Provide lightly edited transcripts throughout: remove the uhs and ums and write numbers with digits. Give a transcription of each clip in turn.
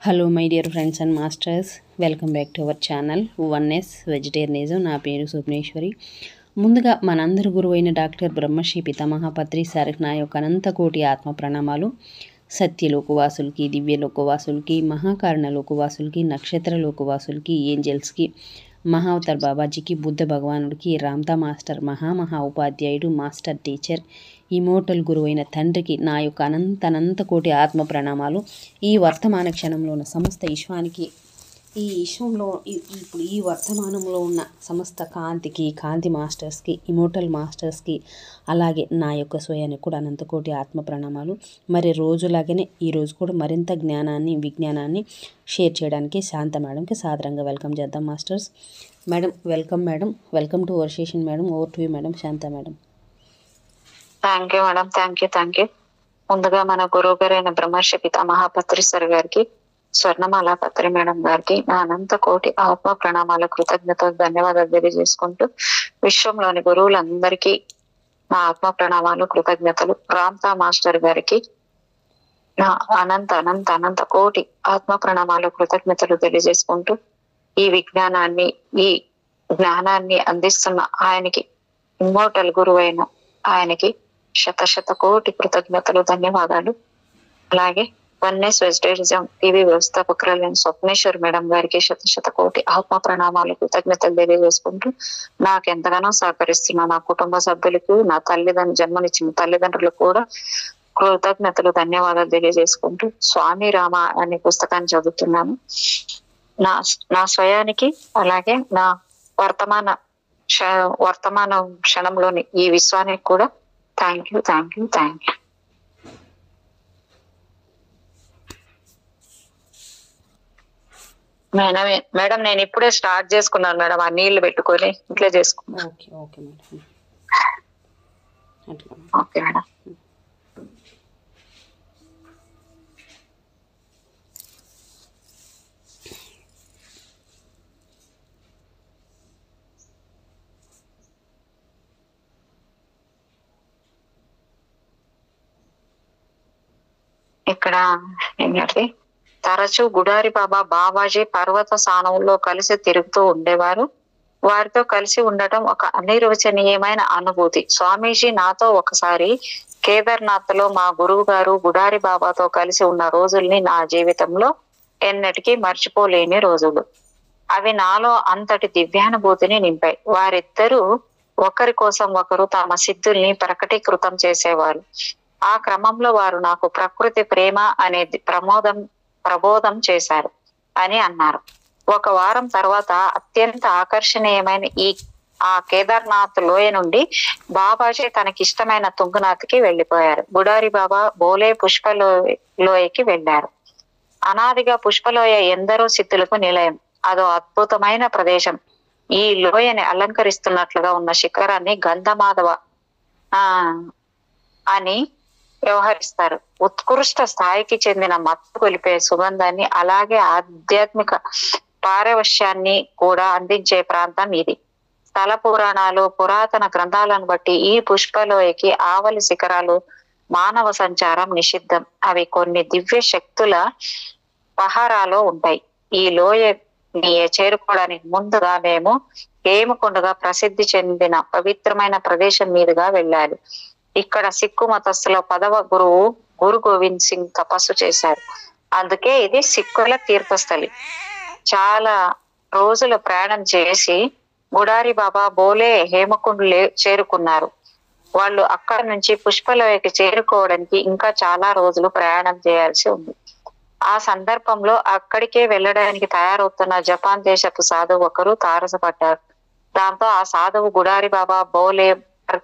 Hello my dear friends and masters, welcome back to our channel oneness vegetarianism. నా పేరు సుప్నేశ్వరి. ముందుగా మనందరి గురువు అయిన డాక్టర్ బ్రహ్మశ్రీ పితామహ పత్రి సార్కి నా యొక్క అనంతకోటి ఆత్మ ప్రణామాలు. సత్యలోకవాసులకి, దివ్యలోకవాసులకి, మహాకారణ లోకవాసులకి, నక్షత్ర లోకవాసులకి, ఏంజల్స్కి, మహావతార్ బాబాజీకి, బుద్ధ భగవానుడికి, రామ్తా మాస్టర్, మహా ఉపాధ్యాయుడు, మాస్టర్ టీచర్, ఇమోటల్ గురువైన తండ్రికి నా యొక్క అనంత కోటి ఆత్మ ప్రణామాలు. ఈ వర్తమాన క్షణంలో ఉన్న సమస్త విశ్వానికి, ఈ విశ్వంలో ఇప్పుడు ఈ వర్తమానంలో ఉన్న సమస్త కాంతి మాస్టర్స్కి, ఇమోటల్ మాస్టర్స్కి, అలాగే నా యొక్క స్వయానికి కూడా అనంతకోటి ఆత్మ ప్రణామాలు. మరి రోజులాగానే ఈరోజు కూడా మరింత జ్ఞానాన్ని, విజ్ఞానాన్ని షేర్ చేయడానికి శాంత మేడంకి సాదరంగా వెల్కమ్ చేద్దాం masters. Madam welcome. Madam welcome to our session. Madam over to you madam. Shanta madam. Thank you madam. Thank you. ముందుగా మన గురువు గారైన బ్రహ్మర్షి పితామహ పత్రి సార్ గారికి, స్వర్ణమాల పత్రి మేడం గారికి నా అనంత కోటి ఆత్మ ప్రణామాల, కృతజ్ఞతలు, ధన్యవాదాలు తెలియజేసుకుంటూ, విశ్వంలోని గురువులందరికీ నా ఆత్మ ప్రణామాలు, కృతజ్ఞతలు. రామ్తా మాస్టర్ గారికి నా అనంత కోటి ఆత్మ ప్రణామాలు, కృతజ్ఞతలు తెలియజేసుకుంటూ, ఈ విజ్ఞానాన్ని, ఈ జ్ఞానాన్ని అందిస్తున్న ఆయనకి, ఇమ్మోర్టల్ గురువైన ఆయనకి శత కోటి కృతజ్ఞతలు, ధన్యవాదాలు. అలాగే వన్నెస్ వెజిటేరియనిజం టీవీ వ్యవస్థాపకురాలైన స్వప్నేశ్వర్ మేడం గారికి శత కోటి ఆత్మ ప్రణామాలు, కృతజ్ఞతలు తెలియజేసుకుంటూ, నాకు ఎంతగానో సహకరిస్తున్న నా కుటుంబ సభ్యులకు, నా జన్మనిచ్చిన తల్లిదండ్రులకు కూడా కృతజ్ఞతలు, ధన్యవాదాలు తెలియజేసుకుంటూ, స్వామి రామ అనే పుస్తకాన్ని చదువుతున్నాను. నా స్వయానికి, అలాగే నా వర్తమాన క్షణంలోని ఈ విశ్వానికి కూడా థ్యాంక్ యూ. మేడం నేను ఇప్పుడే స్టార్ట్ చేసుకున్నాను మేడం, ఆ నీళ్లు పెట్టుకొని ఇట్లా చేసుకున్నాను. Okay madam. ఇక్కడ ఏంటంటే, తరచూ గుడారి బాబాజీ పర్వత స్థానంలో కలిసి తిరుగుతూ ఉండేవారు. వారితో కలిసి ఉండటం ఒక అనిర్వచనీయమైన అనుభూతి. స్వామీజీ నాతో ఒకసారి కేదార్నాథ్ లో మా గురువు గారు గుడారి బాబాతో కలిసి ఉన్న రోజుల్ని నా జీవితంలో ఎన్నటికీ మర్చిపోలేని రోజులు. అవి నాలో అంతటి దివ్యానుభూతిని నింపాయి. వారిద్దరూ ఒకరి కోసం ఒకరు తమ సిద్ధుల్ని ప్రకటీకృతం చేసేవారు. ఆ క్రమంలో వారు నాకు ప్రకృతి ప్రేమ అనేది ప్రబోధం చేశారు అని అన్నారు. ఒక వారం తర్వాత అత్యంత ఆకర్షణీయమైన ఆ కేదార్నాథ్ లోయ నుండి బాబాజీ తనకిష్టమైన తుంగనాథ్కి వెళ్ళిపోయారు. గుడారి బాబా బోలే పుష్పలోయకి వెళ్ళారు. అనాదిగా పుష్పలోయ ఎందరో సిద్ధులకు నిలయం. అదో అద్భుతమైన ప్రదేశం. ఈ లోయని అలంకరిస్తున్నట్లుగా ఉన్న శిఖరాన్ని గంధమాధవ అని వ్యవహరిస్తారు. ఉత్కృష్ట స్థాయికి చెందిన మత్తు కొలిపే సుగంధాన్ని, అలాగే ఆధ్యాత్మిక పారవశ్యాన్ని కూడా అందించే ప్రాంతం ఇది. స్థల పురాణాలు, పురాతన గ్రంథాలను బట్టి ఈ పుష్పలోయకి ఆవలి శిఖరాలు మానవ సంచారం నిషిద్ధం. అవి కొన్ని దివ్య శక్తుల పహారాలో ఉంటాయి. ఈ లోయని చేరుకోవడానికి ముందుగా మేము హేమకొండగా ప్రసిద్ధి చెందిన పవిత్రమైన ప్రదేశం మీదుగా వెళ్ళాలి. ఇక్కడ సిక్కు మతస్థుల 10వ గురువు గురు గోవింద్ సింగ్ తపస్సు చేశారు. అందుకే ఇది సిక్కుల తీర్థస్థలి. చాలా రోజులు ప్రయాణం చేసి గుడారి బాబా బోలే హేమకుండ్లు చేరుకున్నారు. వాళ్ళు అక్కడ నుంచి పుష్పలోయకి చేరుకోవడానికి ఇంకా చాలా రోజులు ప్రయాణం చేయాల్సి ఉంది. ఆ సందర్భంలో అక్కడికే వెళ్ళడానికి తయారవుతున్న జపాన్ దేశపు సాధువు ఒకరు తారసపడ్డారు. దాంతో ఆ సాధువు గుడారి బాబా బోలే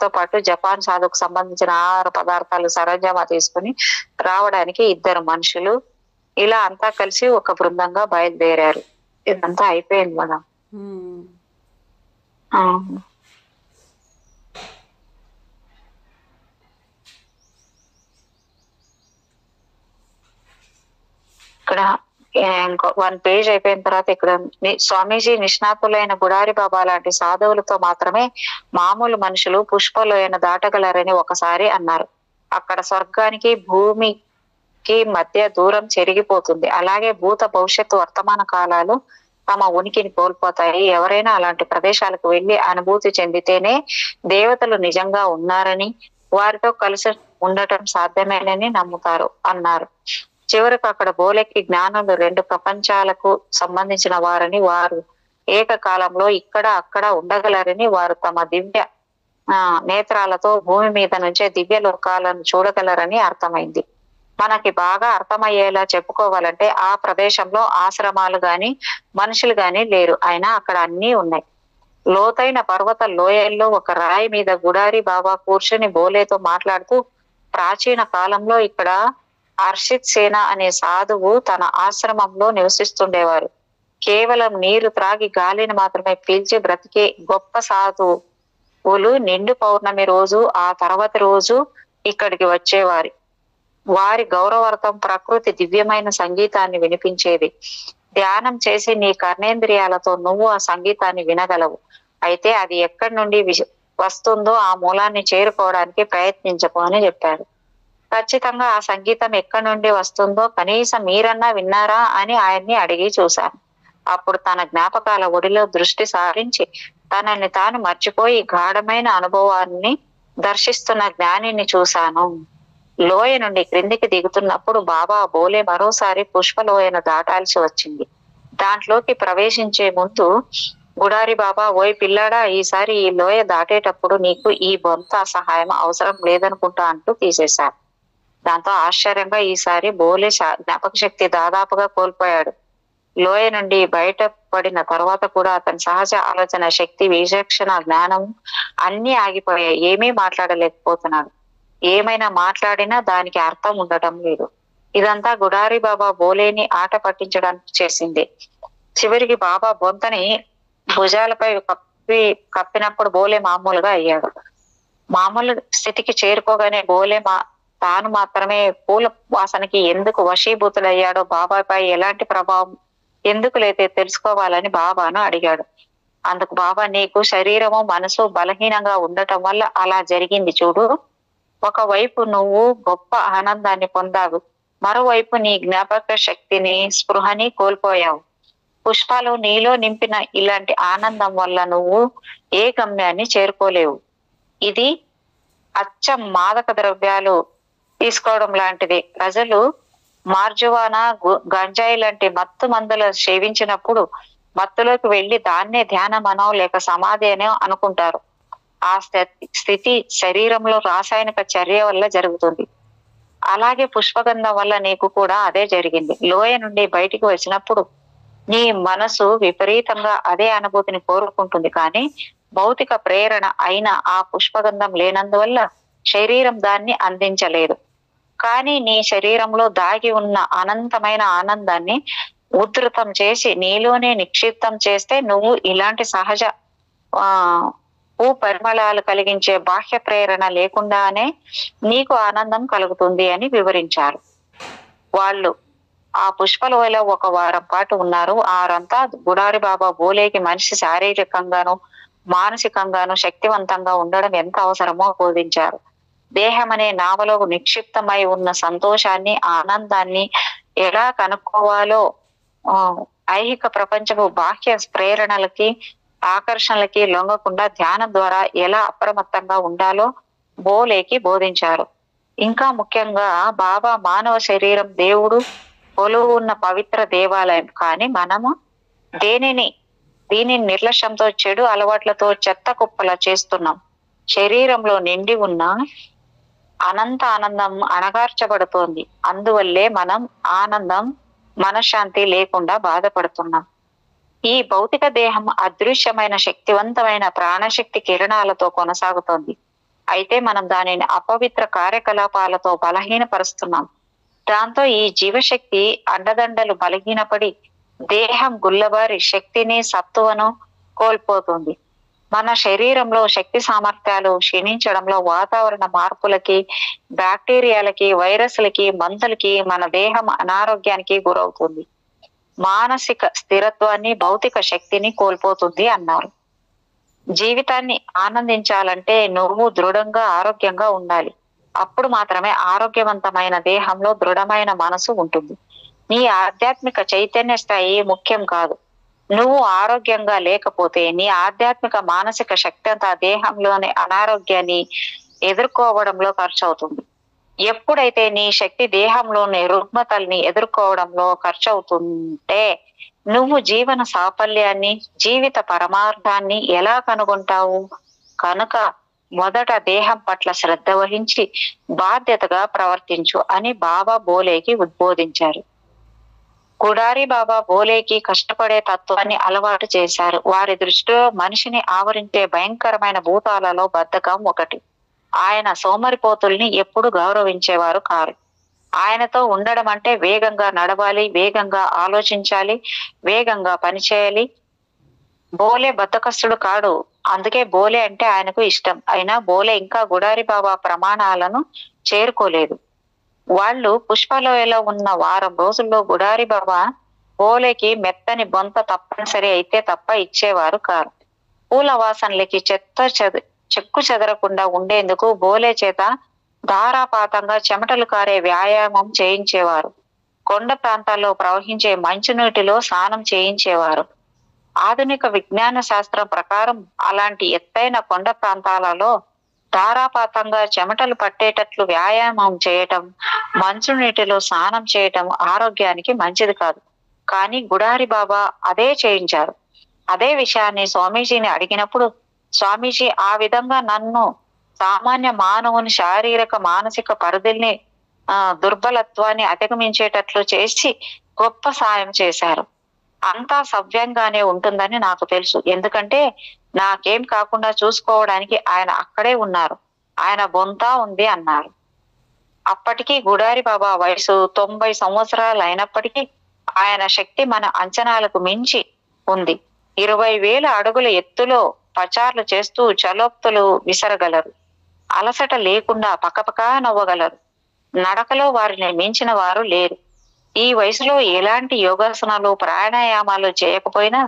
తో పాటు జపాన్ సాధువుకు సంబంధించిన ఆహార పదార్థాలు సరంజామా తీసుకుని రావడానికి 2 మనుషులు, ఇలా అంతా కలిసి ఒక బృందంగా బయలుదేరారు. ఇదంతా అయిపోయింది మేడం. ఇక్కడ ఇంకో 1 పేజ్ అయిపోయిన తర్వాత ఇక్కడ స్వామీజీ నిష్ణాతులైన గుడారి బాబా లాంటి సాధువులతో మాత్రమే మామూలు మనుషులు పుష్పలోయను దాటగలరని ఒకసారి అన్నారు. అక్కడ స్వర్గానికి భూమికి కి మధ్య దూరం చెరిగిపోతుంది. అలాగే భూత భవిష్యత్తు వర్తమాన కాలాలు తమ ఉనికిని కోల్పోతాయి. ఎవరైనా అలాంటి ప్రదేశాలకు వెళ్లి అనుభూతి చెందితేనే దేవతలు నిజంగా ఉన్నారని, వారితో కలిసి ఉండటం సాధ్యమేనని నమ్ముతారు అన్నారు. చివరకు అక్కడ బోలెకి జ్ఞానులు 2 ప్రపంచాలకు సంబంధించిన వారని, వారు ఏకకాలంలో ఇక్కడ అక్కడ ఉండగలరని, వారు తమ దివ్య నేత్రాలతో భూమి మీద నుంచే దివ్య లోకాలను చూడగలరని అర్థమైంది. మనకి బాగా అర్థమయ్యేలా చెప్పుకోవాలంటే ఆ ప్రదేశంలో ఆశ్రమాలు గాని మనుషులు గాని లేరు, అయినా అక్కడ అన్నీ ఉన్నాయి. లోతైన పర్వత లోయల్లో ఒక రాయి మీద గుడారి బాబా కూర్చుని బోలేతో మాట్లాడుతూ, ప్రాచీన కాలంలో ఇక్కడ హర్షిత్ సేన అనే సాధువు తన ఆశ్రమంలో నివసిస్తుండేవారు. కేవలం నీరు త్రాగి గాలిని మాత్రమే పీల్చి బ్రతికే గొప్ప సాధువులు నిండు పౌర్ణమి రోజు ఆ తర్వాత రోజు ఇక్కడికి వచ్చేవారు. వారి గౌరవార్థం ప్రకృతి దివ్యమైన సంగీతాన్ని వినిపించేది. ధ్యానం చేసి నీ కర్ణేంద్రియాలతో నువ్వు ఆ సంగీతాన్ని వినగలవు. అయితే అది ఎక్కడి నుండి వస్తుందో ఆ మూలాన్ని చేరుకోవడానికి ప్రయత్నించకు అని చెప్పారు. ఖచ్చితంగా ఆ సంగీతం ఎక్కడి నుండి వస్తుందో కనీసం మీరన్నా విన్నారా అని ఆయన్ని అడిగి చూశాను. అప్పుడు తన జ్ఞాపకాల ఒడిలో దృష్టి సారించి తనని తాను మర్చిపోయి గాఢమైన అనుభవాన్ని దర్శిస్తున్న జ్ఞానిని చూశాను. లోయ నుండి క్రిందికి దిగుతున్నప్పుడు బాబా బోలే మరోసారి పుష్పలోయను దాటాల్సి వచ్చింది. దాంట్లోకి ప్రవేశించే ముందు గుడారి బాబా, ఓయ్ పిల్లాడా, ఈసారి ఈ లోయ దాటేటప్పుడు నీకు ఈ బొంత సహాయం అవసరం లేదనుకుంటా అంటూ తీసేశారు. దాంతో ఆశ్చర్యంగా ఈసారి బోలే జ్ఞాపక శక్తి దాదాపుగా కోల్పోయాడు. లోయ నుండి బయటపడిన తర్వాత కూడా అతని సహజ ఆలోచన శక్తి, విచక్షణ, జ్ఞానం అన్ని ఆగిపోయాయి. ఏమీ మాట్లాడలేకపోతున్నాడు. ఏమైనా మాట్లాడినా దానికి అర్థం ఉండటం లేదు. ఇదంతా గుడారి బాబా బోలేని ఆట పట్టించడానికి చేసింది. చివరికి బాబా బొంతని భుజాలపై కప్పినప్పుడు బోలే మామూలుగా అయ్యాడు. మామూలు స్థితికి చేరుకోగానే బోలే తాను మాత్రమే పూల వాసనకి ఎందుకు వశీభూతులయ్యాడో, బాబాపై ఎలాంటి ప్రభావం ఎందుకు లేదో తెలుసుకోవాలని బాబాను అడిగాడు. అందుకు బాబా, నీకు శరీరము మనసు బలహీనంగా ఉండటం వల్ల అలా జరిగింది చూడు. ఒకవైపు నువ్వు గొప్ప ఆనందాన్ని పొందావు, మరోవైపు నీ జ్ఞాపక శక్తిని, స్పృహని కోల్పోయావు. పుష్పాలు నీలో నింపిన ఇలాంటి ఆనందం వల్ల నువ్వు ఏ గమ్యాన్ని చేరుకోలేవు. ఇది అచ్చం మాదక ద్రవ్యాలు తీసుకోవడం లాంటిది. ప్రజలు మార్జువానా, గంజాయి లాంటి మత్తు మందులు సేవించినప్పుడు మత్తులోకి వెళ్లి దాన్నే ధ్యానమనో లేక సమాధి అనో అనుకుంటారు. ఆ స్థితి శరీరంలో రాసాయనిక చర్య వల్ల జరుగుతుంది. అలాగే పుష్పగంధం వల్ల నీకు కూడా అదే జరిగింది. లోయ నుండి బయటికి వచ్చినప్పుడు నీ మనసు విపరీతంగా అదే అనుభూతిని కోరుకుంటుంది, కానీ భౌతిక ప్రేరణ అయిన ఆ పుష్పగంధం లేనందువల్ల శరీరం దాన్ని అందించలేదు. కానీ నీ శరీరంలో దాగి ఉన్న అనంతమైన ఆనందాన్ని ఉధృతం చేసి నీలోనే నిక్షిప్తం చేస్తే నువ్వు ఇలాంటి సహజ పరిమళాలు కలిగించే బాహ్య ప్రేరణ లేకుండానే నీకు ఆనందం కలుగుతుంది అని వివరించారు. వాళ్ళు ఆ పుష్పలోయలో 1 వారం పాటు ఉన్నారు. వారంతా గుడారి బాబా బోలేకి మనిషి శారీరకంగాను మానసికంగాను శక్తివంతంగా ఉండడం ఎంత అవసరమో బోధించారు. దేహం అనే నావలో నిక్షిప్తమై ఉన్న సంతోషాన్ని, ఆనందాన్ని ఎలా కనుక్కోవాలో, ఐహిక ప్రపంచపు బాహ్య ప్రేరణలకి, ఆకర్షణలకి లొంగకుండా ధ్యానం ద్వారా ఎలా అప్రమత్తంగా ఉండాలో బోలేకి బోధించారు. ఇంకా ముఖ్యంగా బాబా మానవ శరీరం దేవుడు కొలువు ఉన్న పవిత్ర దేవాలయం, కానీ మనము దీనిని నిర్లక్ష్యంతో, చెడు అలవాట్లతో చెత్త కుప్పలా చేస్తున్నాం. శరీరంలో నిండి ఉన్న అనంత ఆనందం అణగార్చబడుతోంది. అందువల్లే మనం ఆనందం, మనశ్శాంతి లేకుండా బాధపడుతున్నాం. ఈ భౌతిక దేహం అదృశ్యమైన శక్తివంతమైన ప్రాణశక్తి కిరణాలతో కొనసాగుతోంది. అయితే మనం దానిని అపవిత్ర కార్యకలాపాలతో బలహీనపరుస్తున్నాం. దాంతో ఈ జీవశక్తి అండదండలు బలహీనపడి దేహం గుల్లబారి శక్తిని, సత్తువను కోల్పోతుంది. మన శరీరంలో శక్తి సామర్థ్యాలు క్షీణించడంలో వాతావరణ మార్పులకి, బ్యాక్టీరియాలకి, వైరస్లకి, మందులకి మన దేహం అనారోగ్యానికి గురవుతుంది. మానసిక స్థిరత్వాన్ని, భౌతిక శక్తిని కోల్పోతుంది అన్నారు. జీవితాన్ని ఆనందించాలంటే నువ్వు దృఢంగా, ఆరోగ్యంగా ఉండాలి. అప్పుడు మాత్రమే ఆరోగ్యవంతమైన దేహంలో దృఢమైన మనసు ఉంటుంది. నీ ఆధ్యాత్మిక చైతన్య స్థాయి ముఖ్యం కాదు. నువ్వు ఆరోగ్యంగా లేకపోతే నీ ఆధ్యాత్మిక మానసిక శక్తి అంతా దేహంలోని అనారోగ్యాన్ని ఎదుర్కోవడంలో ఖర్చు అవుతుంది. ఎప్పుడైతే నీ శక్తి దేహంలోని రుగ్మతల్ని ఎదుర్కోవడంలో ఖర్చు అవుతుంటే నువ్వు జీవన సాఫల్యాన్ని, జీవిత పరమార్థాన్ని ఎలా కనుగొంటావు? కనుక మొదట దేహం పట్ల శ్రద్ధ వహించి బాధ్యతగా ప్రవర్తించు అని బాబా బోలేకి ఉద్బోధించారు. గుడారి బాబా బోలేకి కష్టపడే తత్వాన్ని అలవాటు చేశారు. వారి దృష్టిలో మనిషిని ఆవరించే భయంకరమైన భూతాలలో బద్ధకం ఒకటి. ఆయన సోమరిపోతుల్ని ఎప్పుడు గౌరవించేవారు కారు. ఆయనతో ఉండడం అంటే వేగంగా నడవాలి, వేగంగా ఆలోచించాలి, వేగంగా పనిచేయాలి. బోలే బద్దకస్తుడు కాడు. అందుకే బోలే అంటే ఆయనకు ఇష్టం. అయినా బోలే ఇంకా గుడారి బాబా ప్రమాణాలను చేరుకోలేదు. వాళ్ళు పుష్పలోయలో ఉన్న వారం రోజుల్లో గుడారి బాబా బోలేకి మెత్తని బొంత తప్పనిసరి అయితే తప్ప ఇచ్చేవారు కారు. పూల వాసనలకి చెక్కు చెదరకుండా ఉండేందుకు బోలే చేత ధారాపాతంగా చెమటలు కారే వ్యాయామం చేయించేవారు. కొండ ప్రాంతాల్లో ప్రవహించే మంచునీటిలో స్నానం చేయించేవారు. ఆధునిక విజ్ఞాన శాస్త్రం ప్రకారం అలాంటి ఎత్తైన కొండ ప్రాంతాలలో ధారాపాతంగా చెమటలు పట్టేటట్లు వ్యాయామం చేయటం, మంచునీటిలో స్నానం చేయటం ఆరోగ్యానికి మంచిది కాదు. కానీ గుడారి బాబా అదే చేయించారు. అదే విషయాన్ని స్వామీజీని అడిగినప్పుడు స్వామీజీ ఆ విధంగా నన్ను సామాన్య మానవుని శారీరక మానసిక పరిధుల్ని దుర్బలత్వాన్ని అధిగమించేటట్లు చేసి గొప్ప సాయం చేశారు. అంతా సవ్యంగానే ఉంటుందని నాకు తెలుసు. ఎందుకంటే నాకేం కాకుండా చూసుకోవడానికి ఆయన అక్కడే ఉన్నారు. ఆయన బొంతా ఉంది అన్నారు. అప్పటికి గుడారి బాబా వయసు 90 సంవత్సరాలు అయినప్పటికీ ఆయన శక్తి మన అంచనాలకు మించి ఉంది. 20,000 అడుగుల ఎత్తులో పచార్లు చేస్తూ చలోక్తులు విసరగలరు. అలసట లేకుండా పకపకా నవ్వగలరు. నడకలో వారిని మించిన వారు లేరు. ఈ వయసులో ఎలాంటి యోగాసనాలు, ప్రాణాయామాలు చేయకపోయినా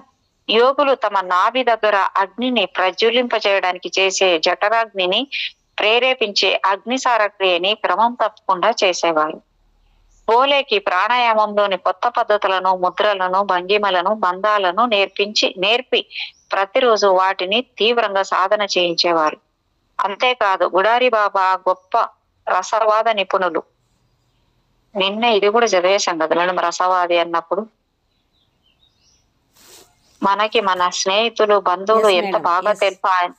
యోగులు తమ నాభి దగ్గర అగ్నిని ప్రజ్వలింపజేయడానికి చేసే జఠరాగ్నిని ప్రేరేపించే అగ్నిసార క్రియని క్రమం తప్పకుండా చేసేవారు. బోలేకి ప్రాణాయామంలోని కొత్త పద్ధతులను, ముద్రలను, భంగిమలను, బంధాలను నేర్పి ప్రతిరోజు వాటిని తీవ్రంగా సాధన చేయించేవారు. అంతేకాదు గుడారి బాబా గొప్ప రసవాద నిపుణులు. నిన్న ఇది కూడా చదివేశాం కదలండి రసవాది అన్నప్పుడు. మనకి మన స్నేహితులు, బంధువులు ఎంత బాగా తెలుసు ఆయన.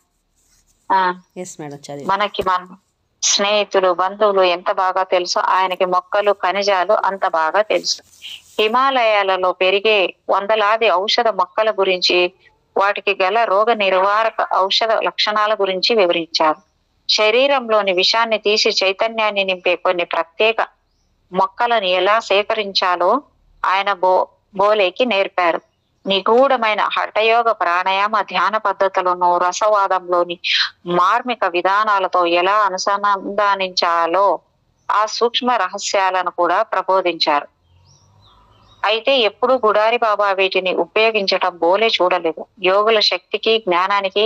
మనకి మన స్నేహితులు, బంధువులు ఎంత బాగా తెలుసు ఆయనకి. మొక్కలు, ఖనిజాలు అంత బాగా తెలుసు. హిమాలయాలలో పెరిగే వందలాది ఔషధ మొక్కల గురించి, వాటికి గల రోగ నివారక ఔషధ లక్షణాల గురించి వివరించారు. శరీరంలోని విషాన్ని తీసి చైతన్యాన్ని నింపే కొన్ని ప్రత్యేక మొక్కలను ఎలా సేకరించాలో ఆయన బోలేకి నేర్పారు. నిగూఢమైన హఠయోగ, ప్రాణాయామ, ధ్యాన పద్ధతులను రసవాదంలోని మార్మిక విధానాలతో ఎలా అనుసంధానించాలో ఆ సూక్ష్మ రహస్యాలను కూడా ప్రబోధించారు. అయితే ఎప్పుడు గుడారి బాబా వీటిని ఉపయోగించటం బోలే చూడలేదు. యోగుల శక్తికి, జ్ఞానానికి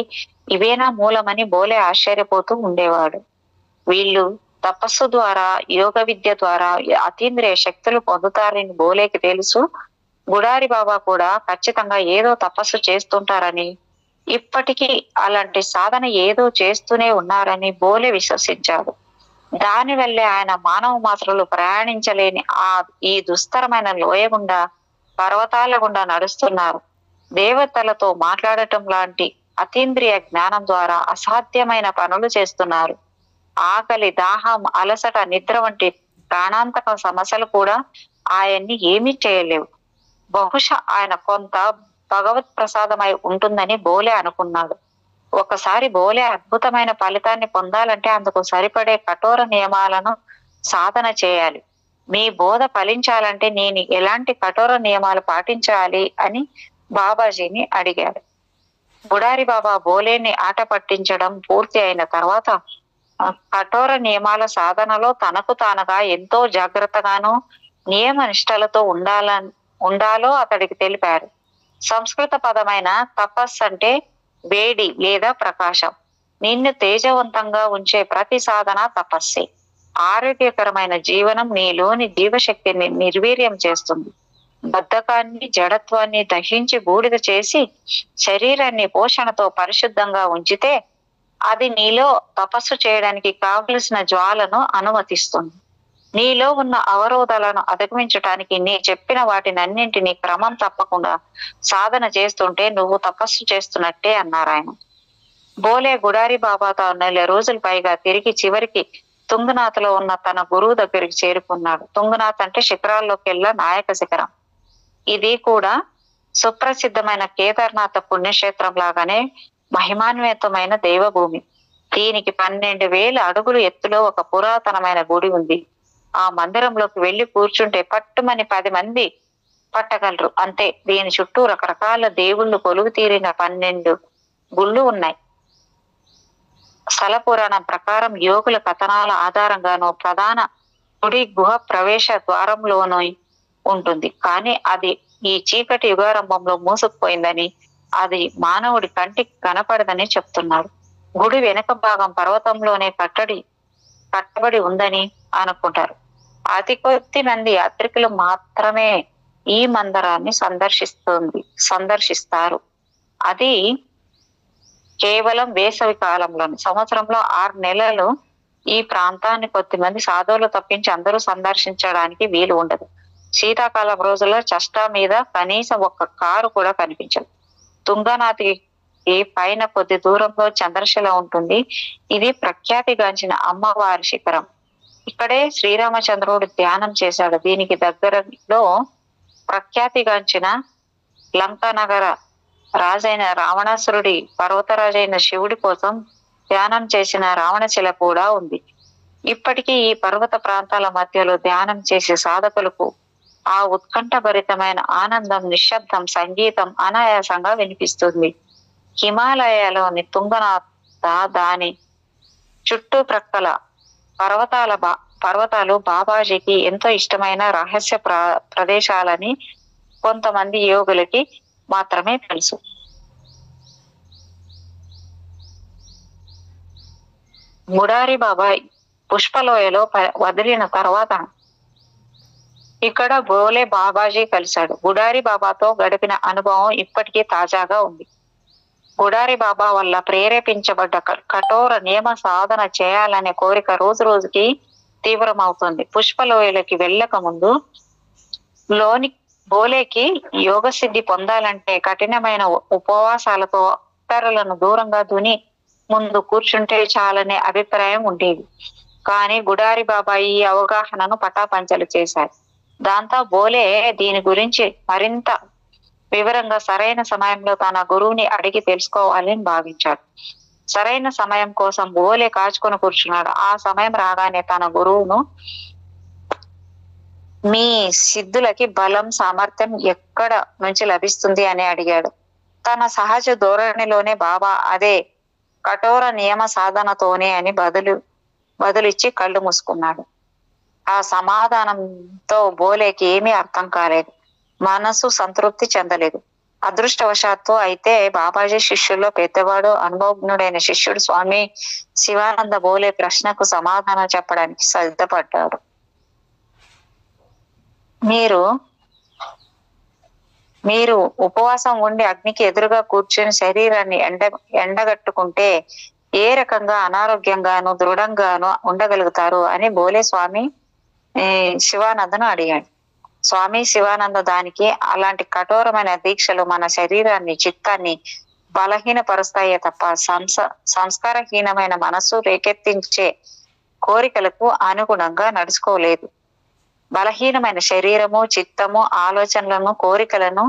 ఇవేనా మూలమని బోలే ఆశ్చర్యపోతూ ఉండేవాడు. వీళ్ళు తపస్సు ద్వారా, యోగ విద్య ద్వారా అతీంద్రియ శక్తులు పొందుతారని బోలేకి తెలుసు. గుడారి బాబా కూడా ఖచ్చితంగా ఏదో తపస్సు చేస్తుంటారని, ఇప్పటికీ అలాంటి సాధన ఏదో చేస్తూనే ఉన్నారని బోలే విశ్వసించాడు. దానివల్లే ఆయన మానవ మాత్రలు ప్రయాణించలేని ఈ దుస్తరమైన లోయ గుండా, పర్వతాల గుండా నడుస్తున్నారు. దేవతలతో మాట్లాడటం లాంటి అతీంద్రియ జ్ఞానం ద్వారా అసాధ్యమైన పనులు చేస్తున్నారు. ఆకలి, దాహం, అలసట, నిద్ర వంటి ప్రాణాంతక సమస్యలు కూడా ఆయన్ని ఏమీ చేయలేవు. బహుశా ఆయన కొంత భగవత్ ప్రసాదమై ఉంటుందని బోలే అనుకున్నాడు. ఒకసారి బోలే అద్భుతమైన ఫలితాన్ని పొందాలంటే అందుకు సరిపడే కఠోర నియమాలను సాధన చేయాలి. మీ బోధ ఫలించాలంటే నేను ఎలాంటి కఠోర నియమాలు పాటించాలి అని బాబాజీని అడిగాడు. గుడారి బాబా బోలేని ఆట పట్టించడం పూర్తి అయిన తర్వాత కఠోర నియమాల సాధనలో తనకు తానుగా ఎంతో జాగ్రత్తగాను నియమ నిష్టలతో ఉండాలో అతడికి తెలిపారు. సంస్కృత పదమైన తపస్సు అంటే వేడి లేదా ప్రకాశం. నిన్ను తేజవంతంగా ఉంచే ప్రతి సాధన తపస్సే. ఆరోగ్యకరమైన జీవనం నీలోని జీవశక్తిని నిర్వీర్యం చేస్తుంది. బద్ధకాన్ని, జడత్వాన్ని దహించి బూడిద చేసి శరీరాన్ని పోషణతో పరిశుద్ధంగా ఉంచితే అది నీలో తపస్సు చేయడానికి కావలసిన జ్వాలను అనుమతిస్తుంది. నీలో ఉన్న అవరోధాలను అధిగమించటానికి నీ చెప్పిన వాటినన్నింటినీ క్రమం తప్పకుండా సాధన చేస్తుంటే నువ్వు తపస్సు చేస్తున్నట్టే అన్నారు ఆయన. బోలే గుడారి బాబాతో 4 రోజులు పైగా తిరిగి చివరికి తుంగనాథ్లో ఉన్న తన గురువు దగ్గరికి చేరుకున్నాడు. తుంగనాథ్ అంటే శిఖరాల్లోకెల్లా నాయక శిఖరం. ఇది కూడా సుప్రసిద్ధమైన కేదార్నాథ్ పుణ్యక్షేత్రం లాగానే మహిమాన్వితమైన దేవభూమి. దీనికి 12,000 అడుగులు ఎత్తులో ఒక పురాతనమైన గుడి ఉంది. ఆ మందిరంలోకి వెళ్లి కూర్చుంటే పట్టుమని 10 మంది పట్టగలరు అంతే. దీని చుట్టూ రకరకాల దేవుళ్ళు కొలువు తీరిన 12 గుళ్ళు ఉన్నాయి. స్థల పురాణం ప్రకారం యోగుల కథనాల ఆధారంగానూ ప్రధాన గుడి గుహ ప్రవేశ ద్వారంలోనూ ఉంటుంది. కానీ అది ఈ చీకటి యుగారంభంలో మూసుకుపోయిందని, అది మానవుడి కంటికి కనపడదని చెప్తున్నారు. గుడి వెనక భాగం పర్వతంలోనే కట్టబడి ఉందని అనుకుంటారు. అతి కొద్ది మంది యాత్రికులు మాత్రమే ఈ మందిరాన్ని సందర్శిస్తారు. అది కేవలం వేసవి కాలంలోని. సంవత్సరంలో 6 నెలలు ఈ ప్రాంతాన్ని కొద్దిమంది సాధువులు తప్పించి అందరూ సందర్శించడానికి వీలు ఉండదు. శీతాకాలం రోజుల్లో చష్టా మీద కనీసం ఒక్క కారు కూడా కనిపించదు. తుంగనాథ్కి పైన కొద్ది దూరంలో చంద్రశిల ఉంటుంది. ఇది ప్రఖ్యాతిగాంచిన అమ్మవారి శిఖరం. ఇక్కడే శ్రీరామచంద్రుడు ధ్యానం చేశాడు. దీనికి దగ్గరలో ప్రఖ్యాతిగాంచిన లంకానగర రాజైన రావణాసురుడి పర్వతరాజైన శివుడి కోసం ధ్యానం చేసిన రావణశిల కూడా ఉంది. ఇప్పటికీ ఈ పర్వత ప్రాంతాల మధ్యలో ధ్యానం చేసే సాధకులకు ఆ ఉత్కంఠభరితమైన ఆనందం, నిశ్శబ్దం, సంగీతం అనాయాసంగా వినిపిస్తుంది. హిమాలయాలోని తుంగనాథ, దాని చుట్టుప్రక్కల పర్వతాలు బాబాజీకి ఎంతో ఇష్టమైన రహస్య ప్రదేశాలని కొంతమంది యోగులకి మాత్రమే తెలుసు. గుడారి బాబా పుష్పలోయలో వదిలిన తర్వాత ఇక్కడ బోలే బాబాజీ కలిశాడు. గుడారి బాబాతో గడిపిన అనుభవం ఇప్పటికీ తాజాగా ఉంది. గుడారి బాబా వల్ల ప్రేరేపించబడ్డ కఠోర నియమ సాధన చేయాలనే కోరిక రోజు రోజుకి తీవ్రమవుతుంది. పుష్పలోయలకి వెళ్ళక ముందు బోలేకి యోగ సిద్ధి పొందాలంటే కఠినమైన ఉపవాసాలతో ఇతరులను దూరంగా దుని ముందు కూర్చుంటే చాలనే అభిప్రాయం ఉండేది. కానీ గుడారి బాబా ఈ అవగాహనను పటాపంచలు చేశారు. దాంతో బోలే దీని గురించి మరింత వివరంగా సరైన సమయంలో తన గురువుని అడిగి తెలుసుకోవాలని భావించాడు. సరైన సమయం కోసం బోలే కాచుకొని కూర్చున్నాడు. ఆ సమయం రాగానే తన గురువును, మీ సిద్ధులకి బలం, సామర్థ్యం ఎక్కడ నుంచి లభిస్తుంది అని అడిగాడు. తన సహజ ధోరణిలోనే బాబా అదే కఠోర నియమ సాధనతోనే అని బదులిచ్చి కళ్ళు మూసుకున్నాడు. ఆ సమాధానంతో బోలేకి ఏమీ అర్థం కాలేదు. మనసు సంతృప్తి చెందలేదు. అదృష్టవశాత్తు అయితే బాబాజీ శిష్యుల్లో పెద్దవాడు, అనుభవజ్ఞుడైన శిష్యుడు స్వామి శివానంద బోలే ప్రశ్నకు సమాధానం చెప్పడానికి సిద్ధపడ్డాడు. మీరు ఉపవాసం ఉండి అగ్నికి ఎదురుగా కూర్చొని శరీరాన్ని ఎండగట్టుకుంటే ఏ రకంగా అనారోగ్యంగాను దృఢంగాను ఉండగలుగుతారు అని బోలే స్వామి శివానందను అడిగాడు. స్వామి శివానంద దానికి, అలాంటి కఠోరమైన దీక్షలు మన శరీరాన్ని, చిత్తాన్ని బలహీనపరుస్తాయే తప్ప సంస్కారహీనమైన మనస్సు రేకెత్తించే కోరికలకు అనుగుణంగా నడుచుకోలేదు. బలహీనమైన శరీరము, చిత్తము, ఆలోచనలను, కోరికలను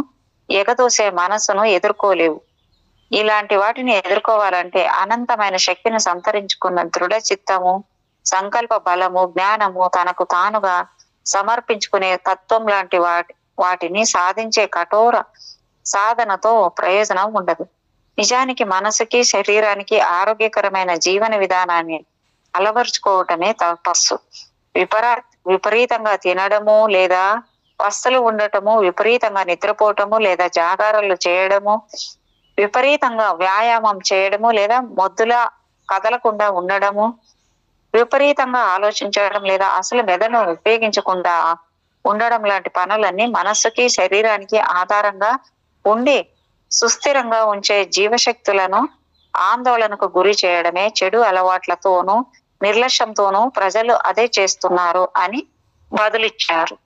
ఎగదోసే మనస్సును ఎదుర్కోలేవు. ఇలాంటి వాటిని ఎదుర్కోవాలంటే అనంతమైన శక్తిని సంతరించుకున్న దృఢ చిత్తము, సంకల్ప బలము, జ్ఞానము, తనకు తానుగా సమర్పించుకునే తత్వం లాంటి వాటిని సాధించే కఠోర సాధనతో ప్రయోజనం ఉండదు. నిజానికి మనసుకి, శరీరానికి ఆరోగ్యకరమైన జీవన విధానాన్ని అలవరుచుకోవటమే తపస్సు. విపరీతంగా తినడము లేదా పస్తులు ఉండటము, విపరీతంగా నిద్రపోవటము లేదా జాగారాలు చేయడము, విపరీతంగా వ్యాయామం చేయడము లేదా మొద్దులా కదలకుండా ఉండడము, విపరీతంగా ఆలోచించడం లేదా అసలు మెదడును ఉపయోగించకుండా ఉండడం లాంటి పనులన్నీ మనస్సుకి శరీరానికి ఆధారంగా ఉండి సుస్థిరంగా ఉంచే జీవశక్తులను ఆందోళనకు గురి చేయడమే. చెడు అలవాట్లతోనూ నిర్లక్ష్యంతోనూ ప్రజలు అదే చేస్తున్నారు అని బదులిచ్చారు.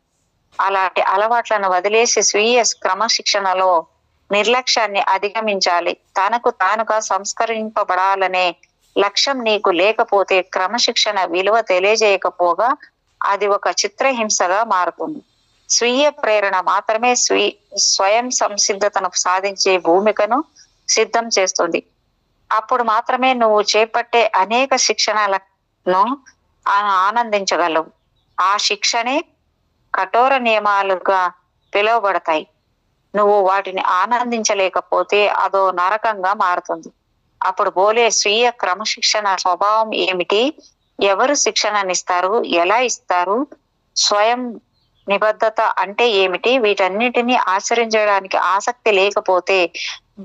అలాంటి అలవాట్లను వదిలేసి స్వీయ క్రమశిక్షణలో నిర్లక్ష్యాన్ని అధిగమించాలి. తనకు తానుగా సంస్కరింపబడాలనే లక్ష్యం నీకు లేకపోతే క్రమశిక్షణ విలువ తెలియజేయకపోగా అది ఒక చిత్రహింసగా మారుతుంది. స్వీయ ప్రేరణ మాత్రమే స్వయం సంసిద్ధతను సాధించే భూమికను సిద్ధం చేస్తుంది. అప్పుడు మాత్రమే నువ్వు చేపట్టే అనేక శిక్షణలను ఆనందించగలవు. ఆ శిక్షణే కఠోర నియమాలుగా పిలువబడతాయి. నువ్వు వాటిని ఆనందించలేకపోతే అదో నరకంగా మారుతుంది. అప్పుడు బోలే స్వీయ క్రమశిక్షణ స్వభావం ఏమిటి? ఎవరు శిక్షణనిస్తారు? ఎలా ఇస్తారు? స్వయం నిబద్ధత అంటే ఏమిటి? వీటన్నిటిని ఆచరించడానికి ఆసక్తి లేకపోతే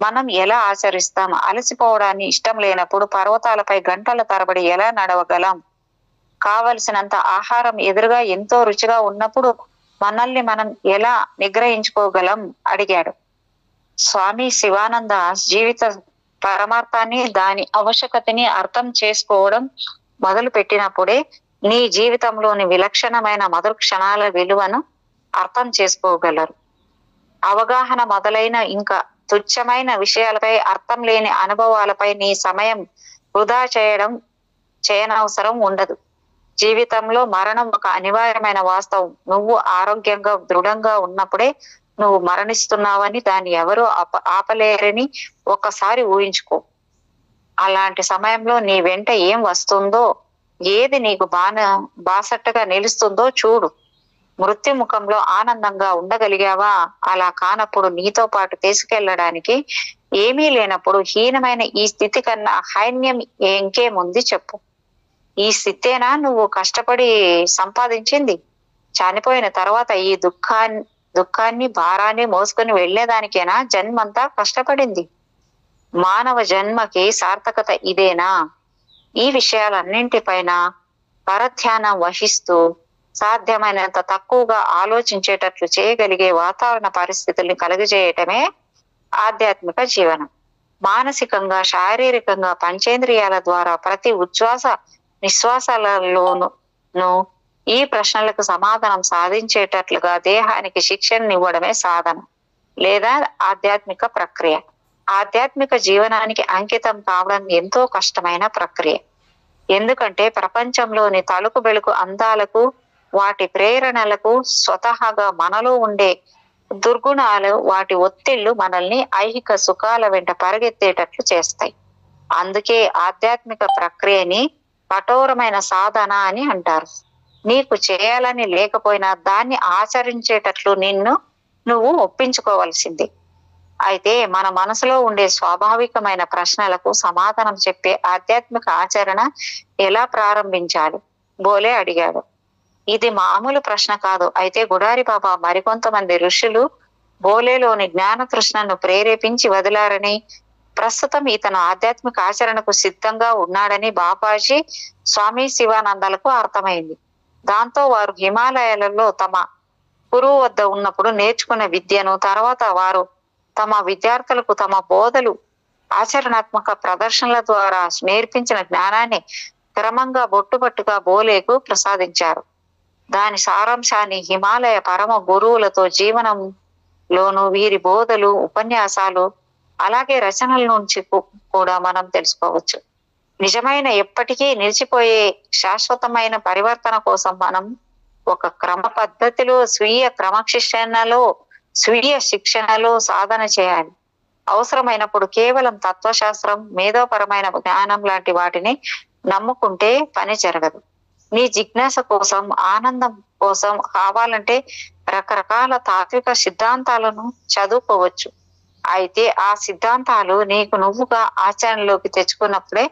మనం ఎలా ఆచరిస్తాం? అలసిపోవడాన్ని ఇష్టం లేనప్పుడు పర్వతాలపై గంటల తరబడి ఎలా నడవగలం? కావలసినంత ఆహారం ఎదురుగా ఎంతో రుచిగా ఉన్నప్పుడు మనల్ని మనం ఎలా నిగ్రహించుకోగలం అడిగాడు. స్వామి శివానంద జీవిత పరమార్థాన్ని, దాని ఆవశ్యకతని అర్థం చేసుకోవడం మొదలు పెట్టినప్పుడే నీ జీవితంలోని విలక్షణమైన మధుర క్షణాల విలువను అర్థం చేసుకోగలరు. అవగాహన మొదలైన ఇంకా తుచ్చమైన విషయాలపై, అర్థం లేని అనుభవాలపై నీ సమయం వృధా చేయనవసరం ఉండదు. జీవితంలో మరణం ఒక అనివార్యమైన వాస్తవం. నువ్వు ఆరోగ్యంగా దృఢంగా ఉన్నప్పుడే నువ్వు మరణిస్తున్నావని, దాన్ని ఎవరూ ఆపలేరని ఒక్కసారి ఊహించుకో. అలాంటి సమయంలో నీ వెంట ఏం వస్తుందో, ఏది నీకు బాసట్టగా నిలుస్తుందో చూడు. మృత్యు ముఖంలో ఆనందంగా ఉండగలిగావా? అలా కానప్పుడు నీతో పాటు తీసుకెళ్లడానికి ఏమీ లేనప్పుడు హీనమైన ఈ స్థితి కన్నా హైన్యం ఇంకేముంది చెప్పు. ఈ స్థితేనా నువ్వు కష్టపడి సంపాదించింది? చనిపోయిన తర్వాత ఈ దుఃఖాన్ని భారాన్ని మోసుకొని వెళ్లేదానికేనా జన్మంతా కష్టపడింది? మానవ జన్మకి సార్థకత ఇదేనా? ఈ విషయాలన్నింటిపైన పరధ్యానం వహిస్తూ సాధ్యమైనంత తక్కువగా ఆలోచించేటట్లు చేయగలిగే వాతావరణ పరిస్థితుల్ని కలుగజేయటమే ఆధ్యాత్మిక జీవనం. మానసికంగా, శారీరకంగా, పంచేంద్రియాల ద్వారా ప్రతి ఉచ్ఛ్వాస నిశ్వాసాలలోనూ ఈ ప్రశ్నలకు సమాధానం సాధించేటట్లుగా దేహానికి శిక్షణనివ్వడమే సాధన లేదా ఆధ్యాత్మిక ప్రక్రియ. ఆధ్యాత్మిక జీవనానికి అంకితం కావడం ఎంతో కష్టమైన ప్రక్రియ. ఎందుకంటే ప్రపంచంలోని తలుకు బెలుకు అందాలకు, వాటి ప్రేరణలకు, స్వతహాగా మనలో ఉండే దుర్గుణాలు, వాటి ఒత్తిళ్లు మనల్ని ఐహిక సుఖాల వెంట పరిగెత్తేటట్లు చేస్తాయి. అందుకే ఆధ్యాత్మిక ప్రక్రియని కఠోరమైన సాధన అని అంటారు. నీకు చేయాలని లేకపోయినా దాన్ని ఆచరించేటట్లు నువ్వు ఒప్పించుకోవాల్సిందే. అయితే మన మనసులో ఉండే స్వాభావికమైన ప్రశ్నలకు సమాధానం చెప్పే ఆధ్యాత్మిక ఆచరణ ఎలా ప్రారంభించాలి? బోలే అడిగాడు. ఇది మామూలు ప్రశ్న కాదు. అయితే గుడారి బాబా మరికొంతమంది ఋషులు బోలేలోని జ్ఞాన తృష్ణను ప్రేరేపించి వదిలారని, ప్రస్తుతం ఇతను ఆధ్యాత్మిక ఆచరణకు సిద్ధంగా ఉన్నాడని బాబాజీ, స్వామి శివానందలకు అర్థమైంది. దాంతో వారు హిమాలయాలలో తమ గురువు వద్ద ఉన్నప్పుడు నేర్చుకున్న విద్యను, తర్వాత వారు తమ విద్యార్థులకు తమ బోధలు, ఆచరణాత్మక ప్రదర్శనల ద్వారా నేర్పించిన జ్ఞానాన్ని క్రమంగా బొట్టుబట్టుగా బోలేకు ప్రసాదించారు. దాని సారాంశాన్ని హిమాలయ పరమ గురువులతో జీవనంలోను వీరి బోధలు, ఉపన్యాసాలు, అలాగే రచనల నుంచి కూడా మనం తెలుసుకోవచ్చు. నిజమైన, ఎప్పటికీ నిలిచిపోయే శాశ్వతమైన పరివర్తన కోసం మనం ఒక క్రమ పద్ధతిలో, స్వీయ శిక్షణలో సాధన చేయాలి. అవసరమైనప్పుడు కేవలం తత్వశాస్త్రం, మేధోపరమైన జ్ఞానం లాంటి వాటిని నమ్ముకుంటే పని జరగదు. నీ జిజ్ఞాస కోసం, ఆనందం కోసం కావాలంటే రకరకాల తాత్విక సిద్ధాంతాలను చదువుకోవచ్చు. అయితే ఆ సిద్ధాంతాలు నీకు నువ్వుగా ఆచరణలోకి తెచ్చుకున్నప్పుడే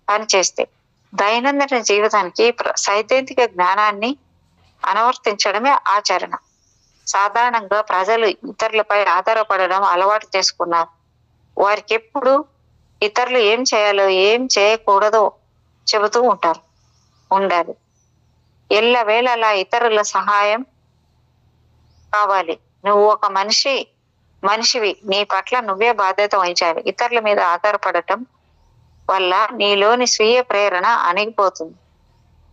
పనిచేస్తాయి. దైనందిన జీవితానికి సైద్ధాంతిక జ్ఞానాన్ని అనువర్తించడమే ఆచరణ. సాధారణంగా ప్రజలు ఇతరులపై ఆధారపడడం అలవాటు చేసుకున్నారు. వారికి ఎప్పుడు ఇతరులు ఏం చేయాలో, ఏం చేయకూడదో చెబుతూ ఉంటారు. ఉండాలి. ఎల్లవేళలా ఇతరుల సహాయం కావాలి. నువ్వు ఒక మనిషివి, నీ పట్ల నువ్వే బాధ్యత వహించాలి. ఇతరుల మీద ఆధారపడటం వల్ల నీలోని స్వీయ ప్రేరణ అణిగిపోతుంది.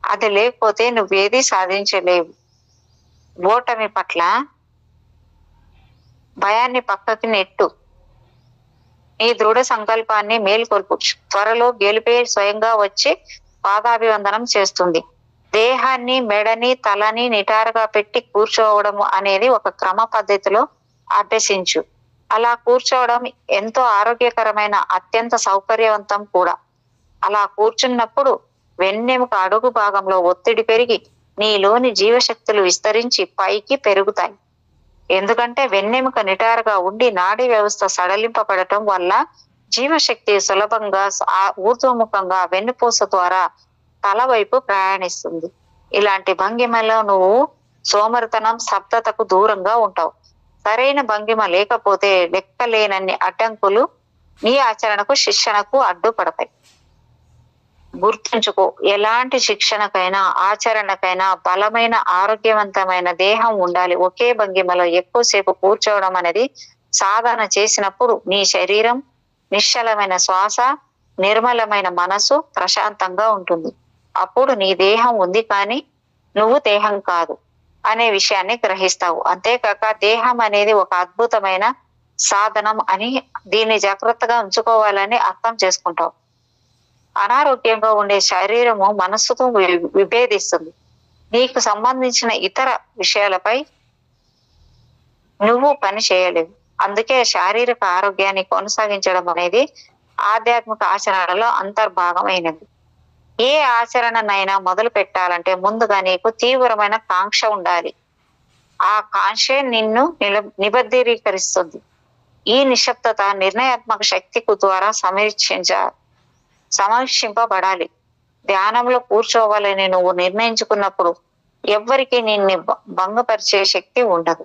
అది లేకపోతే నువ్వేది సాధించలేవు. ఓటమి పట్ల భయాన్ని పక్కకి నెట్టు. నీ దృఢ సంకల్పాన్ని మేల్కొల్పు. త్వరలో గెలిపే స్వయంగా వచ్చి పాదాభివందనం చేస్తుంది. దేహాన్ని, మెడని, తలని నిటారుగా పెట్టి కూర్చోవడం అనేది ఒక క్రమ పద్ధతిలో అభ్యసించు. అలా కూర్చోవడం ఎంతో ఆరోగ్యకరమైన, అత్యంత సౌకర్యవంతం కూడా. అలా కూర్చున్నప్పుడు వెన్నెముక అడుగు భాగంలో ఒత్తిడి పెరిగి నీలోని జీవశక్తులు విస్తరించి పైకి పెరుగుతాయి. ఎందుకంటే వెన్నెముక నిటారుగా ఉండి నాడీ వ్యవస్థ సడలింపబడటం వల్ల జీవశక్తి సులభంగా ఊర్ధ్వముఖంగా వెన్నుపూస ద్వారా తల వైపు ప్రయాణిస్తుంది. ఇలాంటి భంగిమలో నువ్వు సోమరితనం, స్తబ్దతకు దూరంగా ఉంటావు. సరైన భంగిమ లేకపోతే లెక్కలేనన్ని అడ్డంకులు నీ ఆచరణకు, శిక్షణకు అడ్డుపడతాయి. గుర్తుంచుకో, ఎలాంటి శిక్షణకైనా, ఆచరణకైనా బలమైన, ఆరోగ్యవంతమైన దేహం ఉండాలి. ఒకే భంగిమలో ఎక్కువసేపు కూర్చోవడం అనేది సాధన చేసినప్పుడు నీ శరీరం, నిశ్చలమైన శ్వాస, నిర్మలమైన మనసు ప్రశాంతంగా ఉంటుంది. అప్పుడు నీ దేహం ఉంది కానీ నువ్వు దేహం కాదు అనే విషయాన్ని గ్రహిస్తావు. అంతేకాక దేహం అనేది ఒక అద్భుతమైన సాధనం అని, దీన్ని జాగ్రత్తగా ఉంచుకోవాలని అర్థం చేసుకుంటావు. అనారోగ్యంగా ఉండే శరీరము మనస్సుతో విభేదిస్తుంది. నీకు సంబంధించిన ఇతర విషయాలపై నువ్వు పని చేయలేవు. అందుకే శారీరక ఆరోగ్యాన్ని కొనసాగించడం అనేది ఆధ్యాత్మిక ఆచరణలో అంతర్భాగమైనది. ఏ ఆచరణనైనా మొదలు పెట్టాలంటే ముందుగా నీకు తీవ్రమైన కాంక్ష ఉండాలి. ఆ కాంక్షే నిన్ను నిబద్ధీకరిస్తుంది. ఈ నిశ్శబ్దత నిర్ణయాత్మక శక్తికు ద్వారా సమీక్షింపబడాలి. ధ్యానంలో కూర్చోవాలని నువ్వు నిర్ణయించుకున్నప్పుడు ఎవ్వరికి నిన్ను భంగపరిచే శక్తి ఉండదు.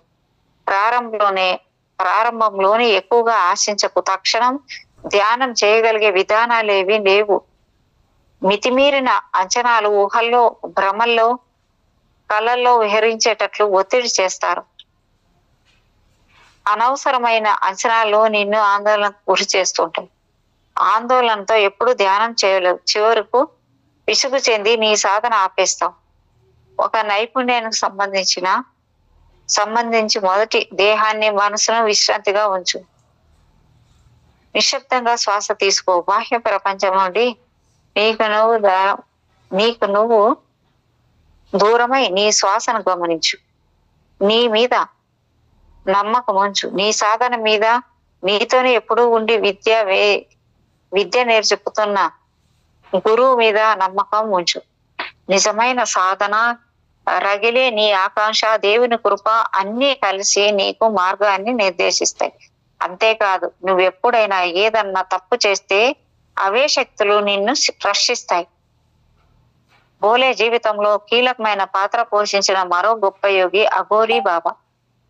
ప్రారంభంలోనే ఎక్కువగా ఆశించకు. తక్షణం ధ్యానం చేయగలిగే విధానాలేవి లేవు. మితిమీరిన అంచనాలు ఊహల్లో, భ్రమల్లో, కళల్లో విహరించేటట్లు ఒత్తిడి చేస్తారు. అనవసరమైన అంచనాలు నిన్ను ఆందోళనకు గురి చేస్తుంటాయి. ఆందోళనతో ఎప్పుడు ధ్యానం చేయలేవు. చివరకు విసుగు చెంది నీ సాధన ఆపేస్తావు. ఒక నైపుణ్యానికి సంబంధించి మొదటి దేహాన్ని, మనసును విశ్రాంతిగా ఉంచు. నిశ్శబ్దంగా శ్వాస తీసుకో. బాహ్య ప్రపంచం నుండి నీకు నువ్వు దూరమై నీ శ్వాసను గమనించు. నీ మీద నమ్మకం ఉంచు. నీ సాధన మీద, నీతోనే ఎప్పుడూ ఉండి విద్య నేర్చుకుతున్న గురువు మీద నమ్మకం ఉంచు. నిజమైన సాధన, రగిలే నీ ఆకాంక్ష, దేవుని కృప అన్నీ కలిసి నీకు మార్గాన్ని నిర్దేశిస్తాయి. అంతేకాదు, నువ్వెప్పుడైనా ఏదన్నా తప్పు చేస్తే అవే శక్తులు నిన్ను రక్షిస్తాయి. బోలే జీవితంలో కీలకమైన పాత్ర పోషించిన మరో గొప్ప యోగి అఘోరీ బాబా.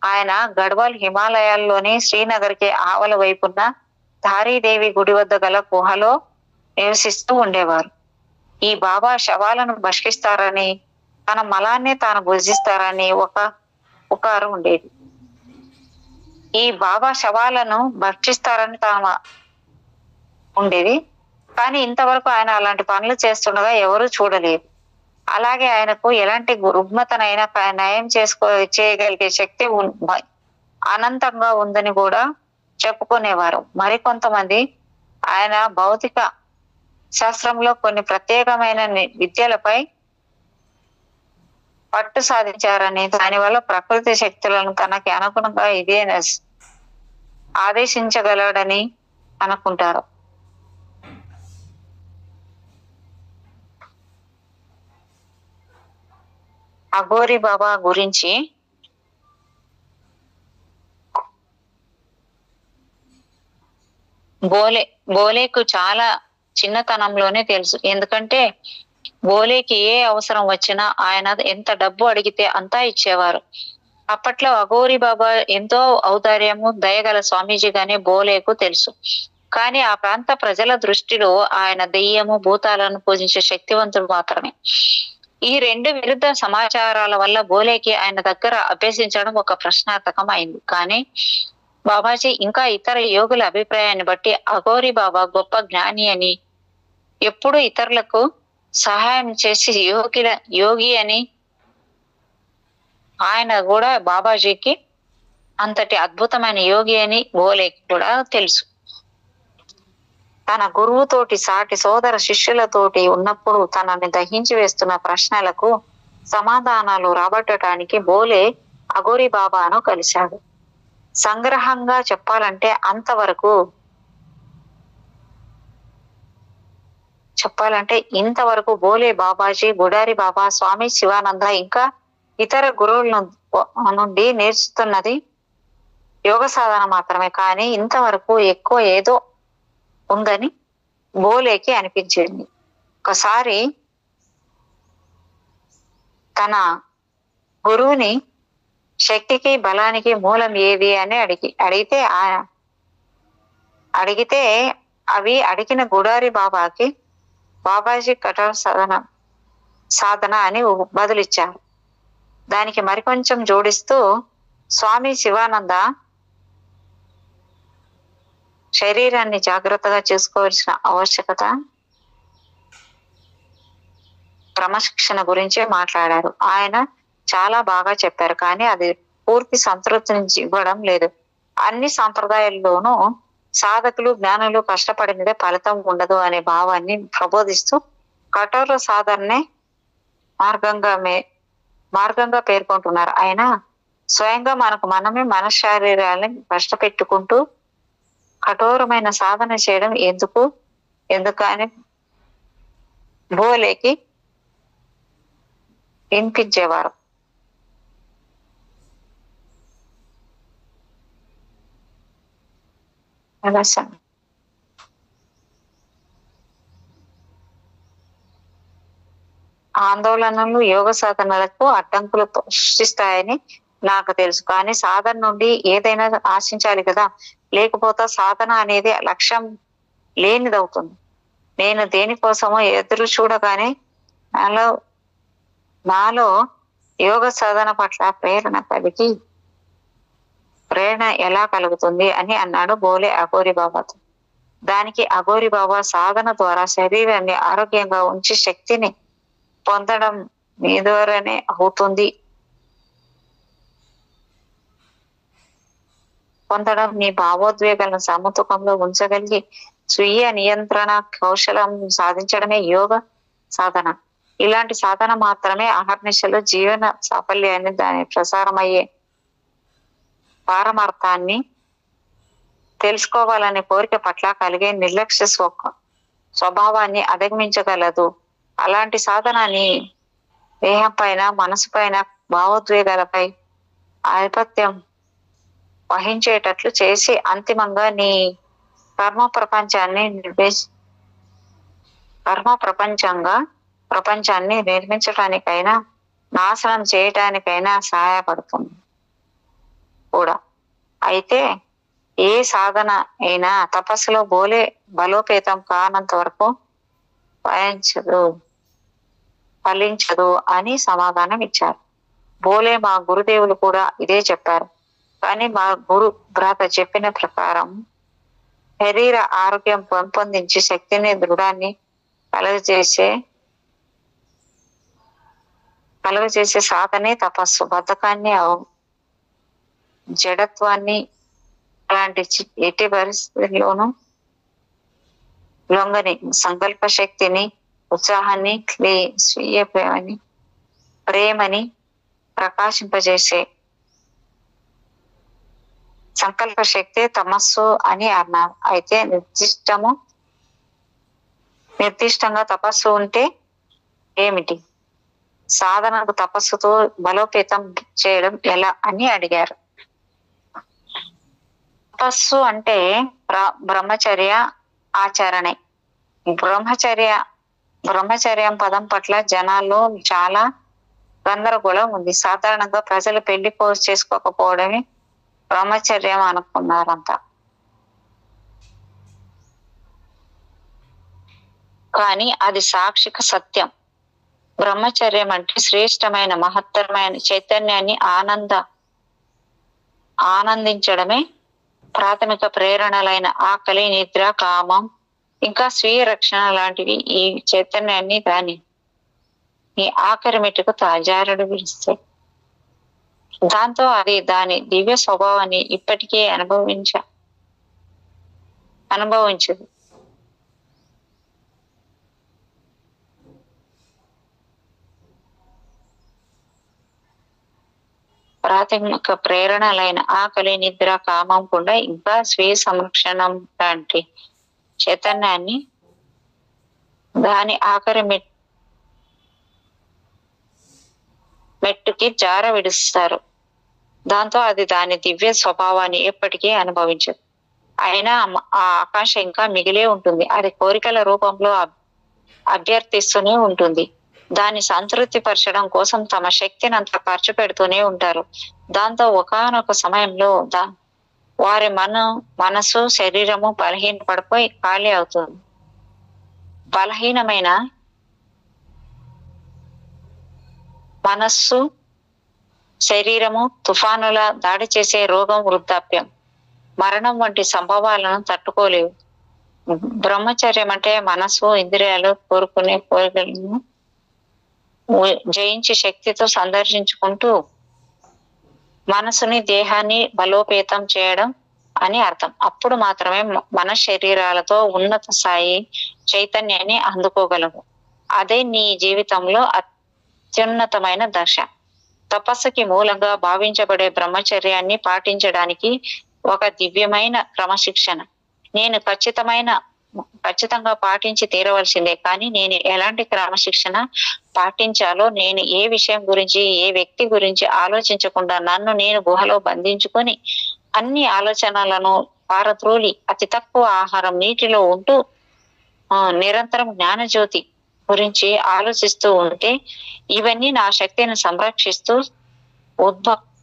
ఆయన గఢ్వాల్ హిమాలయాల్లోని శ్రీనగర్కి ఆవల వైపున్న ధారీదేవి గుడి వద్ద గల గుహలో నివసిస్తూ ఉండేవారు. ఈ బాబా శవాలను భక్షిస్తారని, తన మలాన్ని తాను భుజిస్తారని ఒక పుకారు ఉండేది. ఈ బాబా శవాలను భక్షిస్తారని ఉండేది. కానీ ఇంతవరకు ఆయన అలాంటి పనులు చేస్తుండగా ఎవరూ చూడలేదు. అలాగే ఆయనకు ఎలాంటి రుగ్మతనైనా నయం చేయగలిగే శక్తి అనంతంగా ఉందని కూడా చెప్పుకునేవారు. మరికొంతమంది ఆయన భౌతిక శాస్త్రంలో కొన్ని ప్రత్యేకమైన విద్యలపై పట్టు సాధించారని, దానివల్ల ప్రకృతి శక్తులను తనకి అనుగుణంగా ఇదే ఆదేశించగలడని అనుకుంటారు. అఘోరీ బాబా గురించి బోలేకు చాలా చిన్నతనంలోనే తెలుసు. ఎందుకంటే బోలేకి ఏ అవసరం వచ్చినా ఆయన ఎంత డబ్బు అడిగితే అంతా ఇచ్చేవారు. అప్పట్లో అఘోరీ బాబా ఎంతో ఔదార్యము, దయగల స్వామీజీగానే బోలేకు తెలుసు. కానీ ఆ ప్రాంత ప్రజల దృష్టిలో ఆయన దెయ్యము భూతాలను పూజించే శక్తివంతుడు మాత్రమే. ఈ రెండు విరుద్ధ సమాచారాల వల్ల బోలేకి ఆయన దగ్గర అభ్యసించడం ఒక ప్రశ్నార్థకం అయింది. కానీ బాబాజీ ఇంకా ఇతర యోగుల అభిప్రాయాన్ని బట్టి అఘోరి బాబా గొప్ప జ్ఞాని అని, ఎప్పుడు ఇతరులకు సహాయం చేసి యోగి అని, ఆయన కూడా బాబాజీకి అంతటి అద్భుతమైన యోగి అని బోలేకి కూడా తెలుసు. తన గురువుతోటి సాటి సోదర శిష్యులతోటి ఉన్నప్పుడు తనని దహించి వేస్తున్న ప్రశ్నలకు సమాధానాలు రాబట్టడానికి బోలే అఘోరి బాబాను కలిశాడు. సంగ్రహంగా చెప్పాలంటే ఇంతవరకు బోలే బాబాజీ, గుడారి బాబా, స్వామి శివానంద ఇంకా ఇతర గురువుల నుండి నేర్చుతున్నది యోగ సాధన మాత్రమే. కానీ ఇంతవరకు ఎక్కువ ఏదో ఉందని బోలేకి అనిపించింది. ఒకసారి తన గురువుని శక్తికి బలానికి మూలం ఏది అని అడిగితే అవి అడిగిన గుడారి బాబాజీ కఠోర సాధన అని బదులిచ్చారు. దానికి మరికొంచెం జోడిస్తూ స్వామి శివానంద శరీరాన్ని జాగ్రత్తగా చూసుకోవాల్సిన ఆవశ్యకత, క్రమశిక్షణ గురించి మాట్లాడారు. ఆయన చాలా బాగా చెప్పారు, కానీ అది పూర్తి సంతృప్తిని ఇవ్వడం లేదు. అన్ని సాంప్రదాయాల్లోనూ సాధకులు జ్ఞానులు కష్టపడినదే ఫలితం ఉండదు అనే భావాన్ని ప్రబోధిస్తూ కఠోర సాధననే మార్గంగా పేర్కొంటున్నారు. ఆయన స్వయంగా మనమే మన శరీరాన్ని కష్టపెట్టుకుంటూ కఠోరమైన సాధన చేయడం ఎందుకని బోలేకి వినిపించేవారు. ఆందోళనలు యోగ సాధనలకు అడ్డంకులు సృష్టిస్తాయని నాకు తెలుసు. కానీ సాధన నుండి ఏదైనా ఆశించాలి కదా, లేకపోతే సాధన అనేది లక్ష్యం లేనిదవుతుంది. నేను దేనికోసమో ఎదురు చూడగానే నాలో యోగ సాధన పట్ల ప్రేరణ ఎలా కలుగుతుంది అని అన్నాడు బోలే అఘోరి బాబాతో. దానికి అఘోరి బాబా సాధన ద్వారా శరీరాన్ని ఆరోగ్యంగా ఉంచి శక్తిని పొందడం మీ ద్వారానే అవుతుంది. నీ భావోద్వేగాలను సమతూకంలో ఉంచగలిగి స్వీయ నియంత్రణ కౌశలం సాధించడమే యోగ సాధన. ఇలాంటి సాధన మాత్రమే అహర్నిశలు జీవన సాఫల్యాన్ని, దాని ప్రసారమయ్యే పారమార్థాన్ని తెలుసుకోవాలనే కోరిక పట్ల కలిగే నిర్లక్ష్య స్వభావాన్ని అధిగమించగలదు. అలాంటి సాధనని దేహం పైన, మనసు పైన, భావోద్వేగాలపై ఆధిపత్యం వహించేటట్లు చేసి అంతిమంగా నీ కర్మ ప్రపంచాన్ని నిర్మించటానికైనా నాశనం చేయటానికైనా సహాయపడుతుంది కూడా. అయితే ఏ సాధన అయినా తపస్సులో బలోపేతం కానంత వరకు ఫలించదు అని సమాధానం ఇచ్చారు. బోలే మా గురుదేవులు కూడా ఇదే చెప్పారు. కానీ మా గురు భ్రాత చెప్పిన ప్రకారం శరీర ఆరోగ్యం పెంపొందించి శక్తిని, దృఢాన్ని కలుగజేసే సాధనే తపస్సు. బద్ధకాన్ని, జడత్వాన్ని, అలాంటి ఎట్టి పరిస్థితుల్లోనూ లొంగని సంకల్ప శక్తిని, ఉత్సాహాన్ని, స్వీయ ప్రేమని ప్రకాశింపజేసే సంకల్ప శక్తి తమస్సు అని అన్నారు. అయితే నిర్దిష్టంగా తపస్సు ఉంటే ఏమిటి? సాధనకు తపస్సుతో బలోపేతం చేయడం ఎలా అని అడిగారు. తపస్సు అంటే బ్రహ్మచర్య ఆచరణే. బ్రహ్మచర్యం పదం పట్ల జనాల్లో చాలా గందరగోళం ఉంది. సాధారణంగా ప్రజలు పెళ్లి చేసుకోకపోవడమే బ్రహ్మచర్యం అనుకున్నారంతా. కానీ అది సాక్షిక సత్యం. బ్రహ్మచర్యం అంటే శ్రేష్టమైన మహత్తరమైన చైతన్యాన్ని ఆనందించడమే. ప్రాథమిక ప్రేరణలైన ఆకలి, నిద్ర, కామం, ఇంకా స్వీయ రక్షణ లాంటివి ఈ చైతన్యాన్ని దాని ఈ ఆఖరి మెట్టుకు తాజారుడు పిలుస్తాయి. దాంతో అది దాని దివ్య స్వభావాన్ని ఇప్పటికే అనుభవించదు. ప్రాథమిక ప్రేరణలైన ఆకలి, నిద్ర, కామం కూడా ఇంకా స్వీయ సంరక్షణం లాంటి చైతన్యాన్ని దాని ఆఖరి మెట్టుకి జార విడుస్తారు. దాంతో అది దాని దివ్య స్వభావాన్ని ఎప్పటికీ అనుభవించదు. అయినా ఆ ఆకాంక్ష ఇంకా మిగిలే ఉంటుంది. అది కోరికల రూపంలో అభ్యర్థిస్తూనే ఉంటుంది. దాన్ని సంతృప్తి పరచడం కోసం తమ శక్తిని అంతా ఖర్చు పెడుతూనే ఉంటారు. దాంతో ఒకానొక సమయంలో వారి మనసు, శరీరము బలహీన పడిపోయి ఖాళీ అవుతుంది. బలహీనమైన మనస్సు, శరీరము తుఫానుల దాడి చేసే రోగం, వృద్ధాప్యం, మరణం వంటి సంభవాలను తట్టుకోలేవు. బ్రహ్మచర్యం అంటే మనసు, ఇంద్రియాలు కోరుకునే కోరికలను జయించి శక్తితో సందర్శించుకుంటూ మనసుని, దేహాన్ని బలోపేతం చేయడం అని అర్థం. అప్పుడు మాత్రమే మన శరీరాలతో ఉన్నత స్థాయి చైతన్యాన్ని అందుకోగలము. అదే నీ జీవితంలో అత్యున్నతమైన దశ. తపస్సుకి మూలంగా భావించబడే బ్రహ్మచర్యాన్ని పాటించడానికి ఒక దివ్యమైన క్రమశిక్షణ నేను ఖచ్చితంగా పాటించి తీరవలసిందే. కానీ నేను ఎలాంటి క్రమశిక్షణ పాటించాలో, నేను ఏ విషయం గురించి, ఏ వ్యక్తి గురించి ఆలోచించకుండా నన్ను నేను గుహలో బంధించుకొని అన్ని ఆలోచనలను పారద్రోలి అతి తక్కువ ఆహారం, నీటిలో ఉంటూ నిరంతరం జ్ఞానజ్యోతి గురించి ఆలోచిస్తూ ఉంటే ఇవన్నీ నా శక్తిని సంరక్షిస్తూ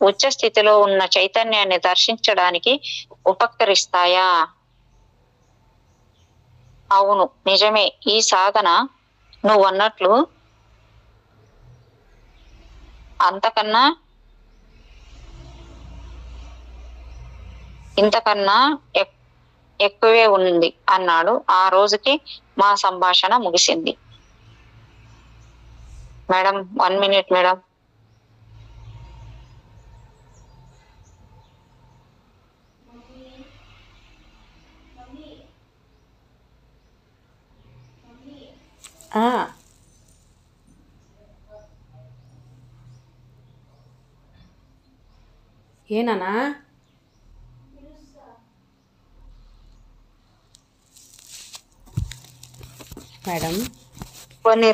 ఉచ్చ స్థితిలో ఉన్న చైతన్యాన్ని దర్శించడానికి ఉపకరిస్తాయా? అవును, నిజమే. ఈ సాధన నువ్వు అన్నట్లు ఇంతకన్నా ఎక్కువే ఉంది అన్నాడు. ఆ రోజుకి మా సంభాషణ ముగిసింది. Madam, 1 minute madam. ఏనా మేడం? కొన్ని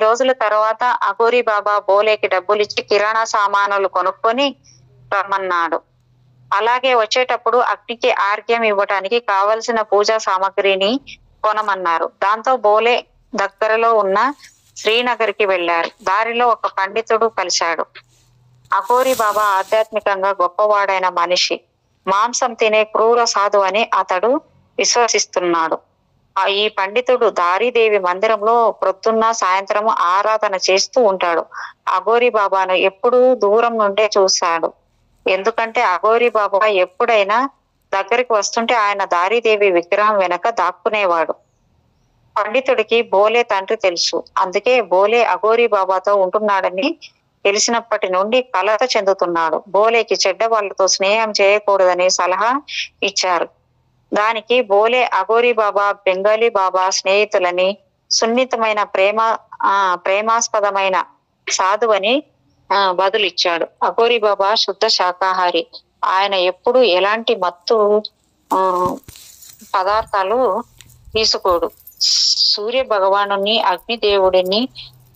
రోజుల తర్వాత అఘోరి బాబా బోలేకి డబ్బులిచ్చి కిరాణా సామానులు కొనుక్కొని రమ్మన్నాడు. అలాగే వచ్చేటప్పుడు అగ్నికి ఆర్ఘ్యం ఇవ్వటానికి కావలసిన పూజా సామాగ్రిని కొనమన్నారు. దాంతో బోలే దగ్గరలో ఉన్న శ్రీనగర్కి వెళ్లారు. దారిలో ఒక పండితుడు కలిశాడు. అఘోరి బాబా ఆధ్యాత్మికంగా గొప్పవాడైన మనిషి, మాంసం తినే క్రూర సాధు అని అతడు విశ్వసిస్తున్నాడు. ఈ పండితుడు దారిదేవి మందిరంలో ప్రొద్దున్న సాయంత్రం ఆరాధన చేస్తూ ఉంటాడు. అఘోరి బాబాను ఎప్పుడూ దూరం నుండే చూశాడు. ఎందుకంటే అఘోరి బాబా ఎప్పుడైనా దగ్గరికి వస్తుంటే ఆయన దారిదేవి విగ్రహం వెనక దాక్కునేవాడు. పండితుడికి బోలే తండ్రి తెలుసు. అందుకే బోలే అఘోరి బాబాతో ఉంటున్నాడని తెలిసినప్పటి నుండి కలత చెందుతున్నాడు. బోలేకి చెడ్డ వాళ్ళతో స్నేహం చేయకూడదని సలహా ఇచ్చారు. దానికి బోలే అఘోరి బాబా బెంగాలీ బాబా స్నేహితులని సున్నితమైన ప్రేమాస్పదమైన సాధువని బదులిచ్చాడు. అఘోరి బాబా శుద్ధ శాకాహారి. ఆయన ఎప్పుడు ఎలాంటి మత్తు పదార్థాలు తీసుకోడు. సూర్య భగవాను, అగ్నిదేవుడిని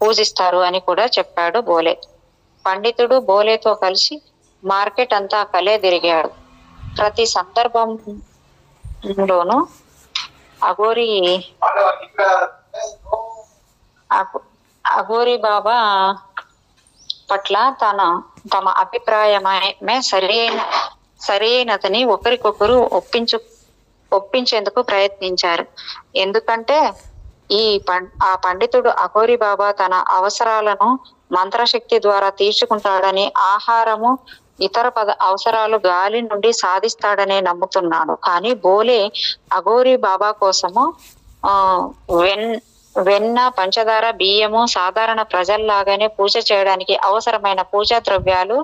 పూజిస్తారు అని కూడా చెప్పాడు బోలే. పండితుడు బోలేతో కలిసి మార్కెట్ అంతా కలే తిరిగాడు. ప్రతి సందర్భంలోనూ అఘోరి బాబా పట్ల తమ అభిప్రాయమే సరైనదని ఒకరికొకరు ఒప్పించేందుకు ప్రయత్నించారు. ఎందుకంటే ఆ పండితుడు అఘోరి బాబా తన అవసరాలను మంత్రశక్తి ద్వారా తీర్చుకుంటాడని, ఆహారము ఇతర అవసరాలు గాలి నుండి సాధిస్తాడనే నమ్ముతున్నాడు. కానీ బోలే అఘోరి బాబా కోసము వెన్న, పంచదార, బియ్యము సాధారణ ప్రజల్లాగానే పూజ చేయడానికి అవసరమైన పూజా ద్రవ్యాలు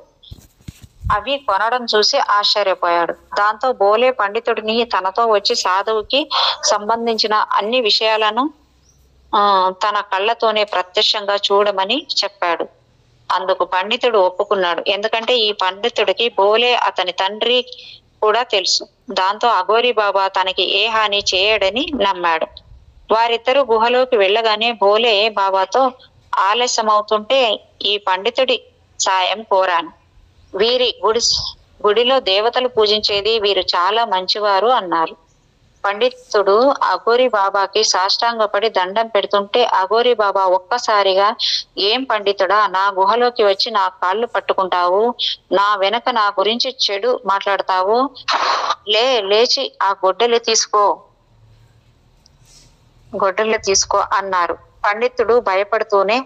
అవి కొనడం చూసి ఆశ్చర్యపోయాడు. దాంతో బోలే పండితుడిని తనతో వచ్చి సాధువుకి సంబంధించిన అన్ని విషయాలను తన కళ్ళతోనే ప్రత్యక్షంగా చూడమని చెప్పాడు. అందుకు పండితుడు ఒప్పుకున్నాడు. ఎందుకంటే ఈ పండితుడికి బోలే అతని తండ్రి కూడా తెలుసు. దాంతో అఘోరి బాబా తనకి ఏ హాని చేయడని నమ్మాడు. వారిద్దరూ గుహలోకి వెళ్ళగానే బోలే బాబాతో ఆలస్యమవుతుంటే ఈ పండితుడి సాయం కోరాను. వీరి గుడిలో దేవతలు పూజించేది, వీరు చాలా మంచివారు అన్నారు. పండితుడు అఘోరి బాబాకి సాష్టాంగపడి దండం పెడుతుంటే అఘోరి బాబా ఒక్కసారిగా, ఏం పండితుడా, నా గుహలోకి వచ్చి నా కాళ్ళు పట్టుకుంటావు, నా వెనక నా గురించి చెడు మాట్లాడతావు, లేచి ఆ గొడ్డలి తీసుకో అన్నారు. పండితుడు భయపడుతూనే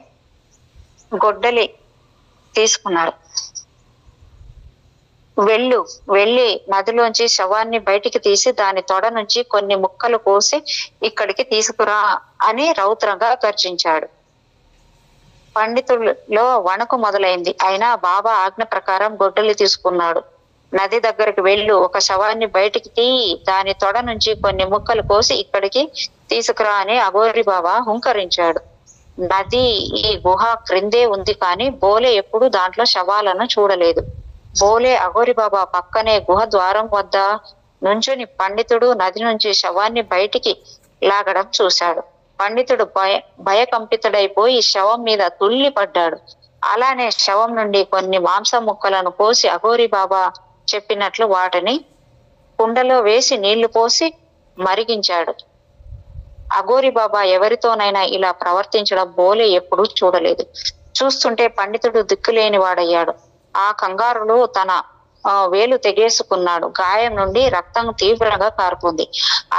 గొడ్డలి తీసుకున్నాడు. వెళ్ళి నదిలోంచి శవాన్ని బయటికి తీసి దాని తొడ నుంచి కొన్ని ముక్కలు కోసి ఇక్కడికి తీసుకురా అని రౌద్రంగా గర్జించాడు. పండితుల్లో వణుకు మొదలైంది. అయినా బాబా ఆజ్ఞ ప్రకారం గొడ్డలి తీసుకున్నాడు. నది దగ్గరికి వెళ్ళు, ఒక శవాన్ని బయటికి తీ, దాని తొడ నుంచి కొన్ని ముక్కలు కోసి ఇక్కడికి తీసుకురా అని అఘోరి బాబా హుంకరించాడు. నది ఈ గుహ క్రిందే ఉంది, కానీ బోలే ఎప్పుడు దాంట్లో శవాలను చూడలేదు. బోలే అఘోరి బాబా పక్కనే గుహ ద్వారం వద్ద నుంచుని పండితుడు నది నుంచి శవాన్ని బయటికి లాగడం చూశాడు. పండితుడు భయకంపితుడైపోయి శవం మీద తుల్లి పడ్డాడు. అలానే శవం నుండి కొన్ని మాంసం ముక్కలను కోసి అఘోరి బాబా చెప్పినట్లు వాటిని కుండలో వేసి నీళ్లు పోసి మరిగించాడు. అఘోరి బాబా ఎవరితోనైనా ఇలా ప్రవర్తించడం బోలే ఎప్పుడూ చూడలేదు. చూస్తుంటే పండితుడు దిక్కులేని వాడయ్యాడు. ఆ కంగారులో తన వేలు తెగేసుకున్నాడు. గాయం నుండి రక్తం తీవ్రంగా కారుతుంది.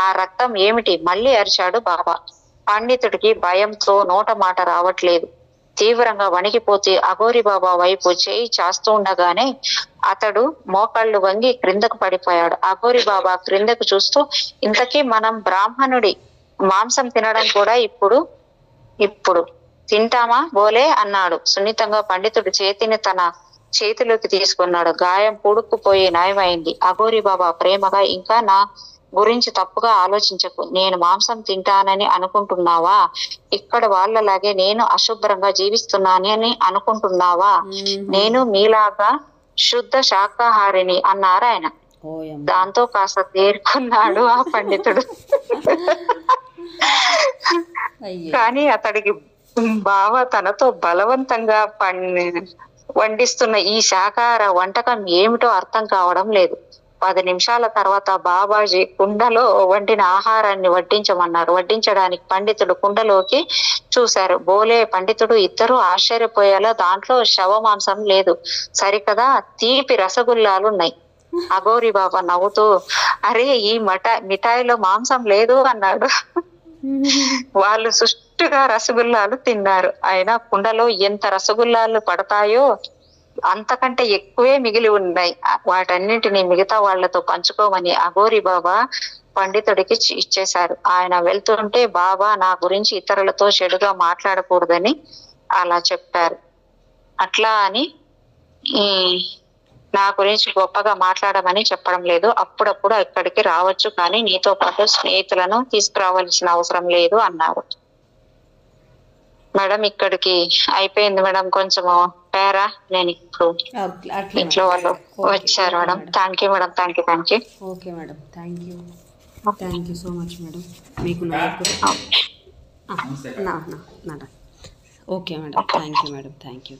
ఆ రక్తం ఏమిటి? మళ్ళీ అరిచాడు బాబా. పండితుడికి భయంతో నోట మాట రావట్లేదు. తీవ్రంగా వణికిపోతే అఘోరి బాబా వైపు చేయి చాస్తూ ఉండగానే అతడు మోకాళ్ళు వంగి క్రిందకు పడిపోయాడు. అఘోరి బాబా క్రిందకు చూస్తూ, ఇంతకీ మనం బ్రాహ్మణుడి మాంసం తినడం కూడా ఇప్పుడు తింటామా బోలే అన్నాడు సున్నితంగా. పండితుడు చేతిని తన చేతిలోకి తీసుకున్నాడు. గాయం పూడుకుపోయి నయమైంది. అఘోరి బాబా ప్రేమగా, ఇంకా నా గురించి తప్పుగా ఆలోచించకు. నేను మాంసం తింటానని అనుకుంటున్నావా? ఇక్కడ వాళ్ళలాగే నేను అశుభ్రంగా జీవిస్తున్నానని అనుకుంటున్నావా? నేను మీలాగా శుద్ధ శాకాహారిని అన్నారు ఆయన. దాంతో కాస్త తేరుకున్నాడు ఆ పండితుడు. కానీ అతడికి బావ తనతో బలవంతంగా వండిస్తున్న ఈ శాకాహార వంటకం ఏమిటో అర్థం కావడం లేదు. 10 నిమిషాల తర్వాత బాబాజీ కుండలో వండిన ఆహారాన్ని వడ్డించమన్నారు. వడ్డించడానికి పండితుడు కుండలోకి చూశారు. బోలే పండితుడు ఇద్దరు ఆశ్చర్యపోయేలా, దాంట్లో శవ మాంసం లేదు, సరికదా తీపి రసగుల్లాలున్నాయి. అఘోరి బాబా నవ్వుతూ, అరే, ఈ మిఠాయిలో మాంసం లేదు అన్నాడు. వాళ్ళు సుష్టుగా రసగుల్లాలు తిన్నారు. అయినా కుండలో ఎంత రసగుల్లాలు పడతాయో అంతకంటే ఎక్కువే మిగిలి ఉన్నాయి. వాటన్నింటినీ మిగతా వాళ్లతో పంచుకోమని అఘోరి బాబా పండితుడికి ఇచ్చేశారు. ఆయన వెళ్తుంటే, బాబా నా గురించి ఇతరులతో చెడుగా మాట్లాడకూడదని అలా చెప్పారు. అట్లా అని నా గురించి గొప్పగా మాట్లాడమని చెప్పడం లేదు. అప్పుడప్పుడు ఇక్కడికి రావచ్చు, కానీ నీతో పాటు స్నేహితులను తీసుకురావాల్సిన అవసరం లేదు అన్నారు. మేడం, ఇక్కడికి అయిపోయింది మేడం. కొంచెము పేరా, నేను ఇప్పుడు ఇంట్లో వాళ్ళు వచ్చారు madam. Thank you madam. Thank you. Okay madam, thank you so much madam. మీకు okay madam, thank you madam. Thank you.